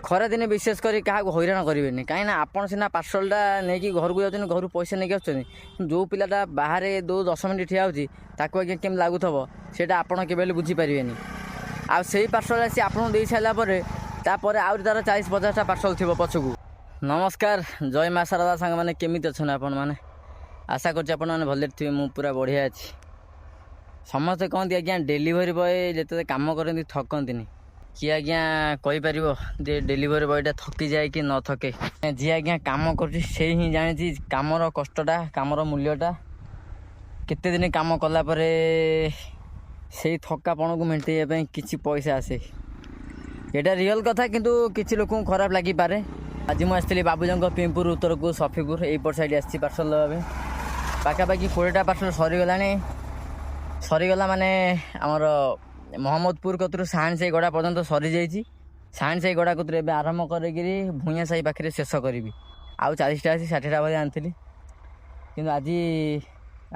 ଖରା ଦିନେ ବିଶେଷ କରି କାହାକୁ ହଇରାଣ କରିବେନି, କାହିଁକିନା ଆପଣ ସିନା ପାର୍ସଲଟା ନେଇକି ଘରକୁ ଯାଉଛନ୍ତି, ଘରୁ ପଇସା ନେଇକି ଆସୁଛନ୍ତି, ଯେଉଁ ପିଲାଟା ବାହାରେ 10 ମିନିଟ୍ ଠିଆ ହେଉଛି ତାକୁ ଆଜ୍ଞା କେମିତି ଲାଗୁଥିବ ସେଇଟା ଆପଣ କେବେ ହେଲେ ବୁଝିପାରିବେନି। ଆଉ ସେଇ ପାର୍ସଲ ଆସି ଆପଣଙ୍କୁ ଦେଇ ସାରିଲା ପରେ ତାପରେ ଆହୁରି ତା'ର 40-50ଟା ପାର୍ସଲ ଥିବ ପଛକୁ। ନମସ୍କାର, ଜୟ ମା ଶାରଦା। ସାଙ୍ଗମାନେ କେମିତି ଅଛନ୍ତି ଆପଣମାନେ? ଆଶା କରୁଛି ଆପଣମାନେ ଭଲରେ ଥିବେ। ମୁଁ ପୁରା ବଢ଼ିଆ ଅଛି। ସମସ୍ତେ କହନ୍ତି ଆଜ୍ଞା ଡେଲିଭରି ବୟ ଯେତେବେଳେ କାମ କରନ୍ତି ଥକନ୍ତିନି। କିଏ ଆଜ୍ଞା କହିପାରିବ ଯେ ଡେଲିଭରି ବୟଟା ଥକିଯାଏ କି ନ ଥକେ? ଯିଏ ଆଜ୍ଞା କାମ କରୁଛି ସେଇ ହିଁ ଜାଣିଛି କାମର କଷ୍ଟଟା, କାମର ମୂଲ୍ୟଟା। କେତେ ଦିନ କାମ କଲା ପରେ ସେଇ ଥକାପଣକୁ ମେଣ୍ଟାଇବା ପାଇଁ କିଛି ପଇସା ଆସେ। ଏଇଟା ରିଅଲ୍ କଥା, କିନ୍ତୁ କିଛି ଲୋକଙ୍କୁ ଖରାପ ଲାଗିପାରେ। ଆଜି ମୁଁ ଆସିଥିଲି ବାବୁଜଙ୍କ ପିମ୍ପୁର ଉତ୍ତରକୁ ସଫିପୁର ଏଇପଟ ସାଇଡ଼ ଆସିଛି ପାର୍ସଲ ଦେବା ପାଇଁ। ପାଖାପାଖି 20ଟା ପାର୍ସଲ ସରିଗଲାଣି। ସରିଗଲା ମାନେ ଆମର ମହମ୍ମଦପୁର କତରୁ ସାହାଣି ସାହି ଗଡ଼ା ପର୍ଯ୍ୟନ୍ତ ସରିଯାଇଛି। ସାହାଣି ସାହି ଗଡ଼ା କତରୁ ଏବେ ଆରମ୍ଭ କରିକିରି ଭୂଇଁଆ ସାହି ପାଖରେ ଶେଷ କରିବି। ଆଉ 40ଟା ଅଛି, 60ଟା ଭଳିଆ ଆଣିଥିଲି, କିନ୍ତୁ ଆଜି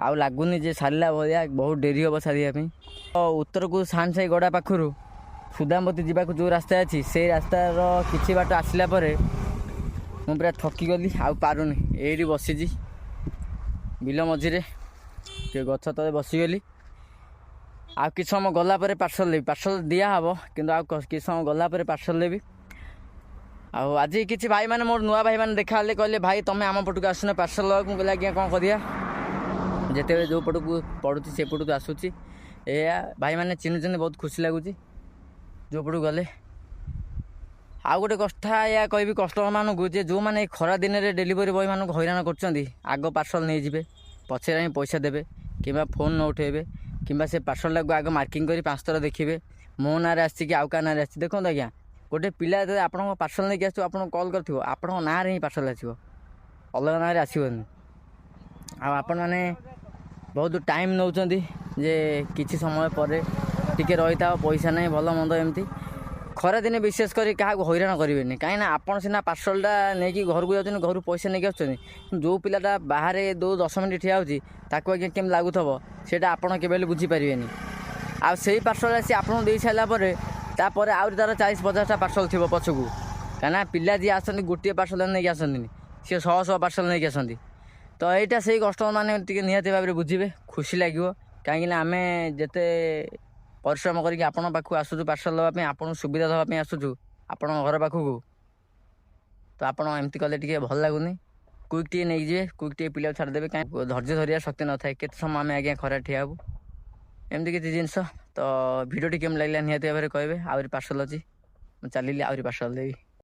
ଆଉ ଲାଗୁନି ଯେ ସାରିଲା ଭଳିଆ। ବହୁତ ଡେରି ହେବ ସାରିବା ପାଇଁ। ଉତ୍ତରକୁ ସାହାଣି ସାହି ଗଡ଼ା ପାଖରୁ ସୁଦାମବତୀ ଯିବାକୁ ଯେଉଁ ରାସ୍ତା ଅଛି ସେଇ ରାସ୍ତାର କିଛି ବାଟ ଆସିଲା ପରେ ମୁଁ ପୁରା ଥକିଗଲି, ଆଉ ପାରୁନି। ଏଇଠି ବସିଛି ବିଲ ମଝିରେ, ଟିକେ ଗଛ ତଳେ ବସିଗଲି। ଆଉ କିଛି ସମୟ ଗଲା ପରେ ପାର୍ସଲ ଦେବି। ପାର୍ସଲ ଦିଆହେବ, କିନ୍ତୁ ଆଉ କିଛି ସମୟ ଗଲା ପରେ ପାର୍ସଲ ଦେବି। ଆଉ ଆଜି କିଛି ଭାଇମାନେ, ମୋର ନୂଆ ଭାଇମାନେ ଦେଖାହେଲେ, କହିଲେ ଭାଇ ତୁମେ ଆମ ପଟକୁ ଆସୁନ ପାର୍ସଲ ଦେବାକୁ। ମୁଁ କହିଲି ଆଜ୍ଞା କ'ଣ କରିବା, ଯେତେବେଳେ ଯେଉଁ ପଟକୁ ପଡ଼ୁଛି ସେପଟକୁ ଆସୁଛି। ଏଇଆ ଭାଇମାନେ ଚିହ୍ନିଛନ୍ତି, ବହୁତ ଖୁସି ଲାଗୁଛି ଯେଉଁ ପଟକୁ ଗଲେ। ଆଉ ଗୋଟେ କଥା ଏଇଆ କହିବି କଷ୍ଟମରମାନଙ୍କୁ, ଯେ ଯେଉଁମାନେ ଏଇ ଖରା ଦିନରେ ଡେଲିଭରି ବୟମାନଙ୍କୁ ହଇରାଣ କରୁଛନ୍ତି, ଆଗ ପାର୍ସଲ ନେଇଯିବେ, ପଛରେ ଆଣି ପଇସା ଦେବେ, କିମ୍ବା ଫୋନ୍ ନ ଉଠାଇବେ, କିମ୍ବା ସେ ପାର୍ସଲଟାକୁ ଆଗ ମାର୍କିଂ କରି 5 ଥର ଦେଖିବେ ମୋ ନାଁରେ ଆସିଛି କି ଆଉ କାହା ନାଁରେ ଆସିଛି। ଦେଖନ୍ତୁ ଆଜ୍ଞା, ଗୋଟେ ପିଲା ଯେତେବେଳେ ଆପଣଙ୍କ ପାର୍ସଲ ନେଇକି ଆସିଥିବ, ଆପଣଙ୍କୁ କଲ୍ କରିଥିବ, ଆପଣଙ୍କ ନାଁରେ ହିଁ ପାର୍ସଲ ଆସିବ, ଅଲଗା ନାଁରେ ଆସିବନି। ଆଉ ଆପଣମାନେ ବହୁତ ଟାଇମ୍ ନେଉଛନ୍ତି ଯେ କିଛି ସମୟ ପରେ ଟିକେ ରହିଥାଅ, ପଇସା ନାହିଁ, ଭଲ ମନ୍ଦ ଏମିତି। ଖରାଦିନେ ବିଶେଷ କରି କାହାକୁ ହଇରାଣ କରିବେନି, କାହିଁକିନା ଆପଣ ସିନା ପାର୍ସଲଟା ନେଇକି ଘରକୁ ଯାଉଛନ୍ତି, ଘରୁ ପଇସା ନେଇକି ଆସୁଛନ୍ତି, ଯେଉଁ ପିଲାଟା ବାହାରେ 10 ମିନିଟ୍ ଠିଆ ହେଉଛି ତାକୁ ଆଜ୍ଞା କେମିତି ଲାଗୁଥିବ ସେଇଟା ଆପଣ କେବେ ହେଲେ ବୁଝିପାରିବେନି। ଆଉ ସେଇ ପାର୍ସଲ ଆସି ଆପଣଙ୍କୁ ଦେଇ ସାରିଲା ପରେ ତାପରେ ଆହୁରି ତା'ର 40-50ଟା ପାର୍ସଲ ଥିବ ପଛକୁ। କାହିଁକିନା ପିଲା ଯିଏ ଆସନ୍ତି ଗୋଟିଏ ପାର୍ସଲ ନେଇକି ଆସନ୍ତିନି, ସିଏ 100 ପାର୍ସଲ ନେଇକି ଆସନ୍ତି। ତ ଏଇଟା ସେଇ କଷ୍ଟମରମାନେ ଟିକେ ନିହାତି ଭାବରେ ବୁଝିବେ, ଖୁସି ଲାଗିବ। କାହିଁକିନା ଆମେ ଯେତେ ପରିଶ୍ରମ କରିକି ଆପଣଙ୍କ ପାଖକୁ ଆସୁଛୁ ପାର୍ସଲ ଦେବା ପାଇଁ, ଆପଣଙ୍କୁ ସୁବିଧା ଦେବା ପାଇଁ ଆସୁଛୁ ଆପଣଙ୍କ ଘର ପାଖକୁ, ତ ଆପଣ ଏମିତି କଲେ ଟିକେ ଭଲ ଲାଗୁନି। କୁଇକ୍ ଟିକେ ନେଇଯିବେ, କୁଇକ୍ ଟିକେ ପିଲାକୁ ଛାଡ଼ିଦେବେ, କାହିଁ ଧୈର୍ଯ୍ୟ ଧରିବା ଶକ୍ତି ନଥାଏ, କେତେ ସମୟ ଆମେ ଆଜ୍ଞା ଖରାରେ ଠିଆ ହେବୁ, ଏମିତି କିଛି ଜିନିଷ। ତ ଭିଡ଼ିଓଟି କେମିତି ଲାଗିଲା ନିହାତି ଭାବରେ କହିବେ। ଆହୁରି ପାର୍ସଲ ଅଛି, ମୁଁ ଚାଲିଲି, ଆହୁରି ପାର୍ସଲ ଦେବି।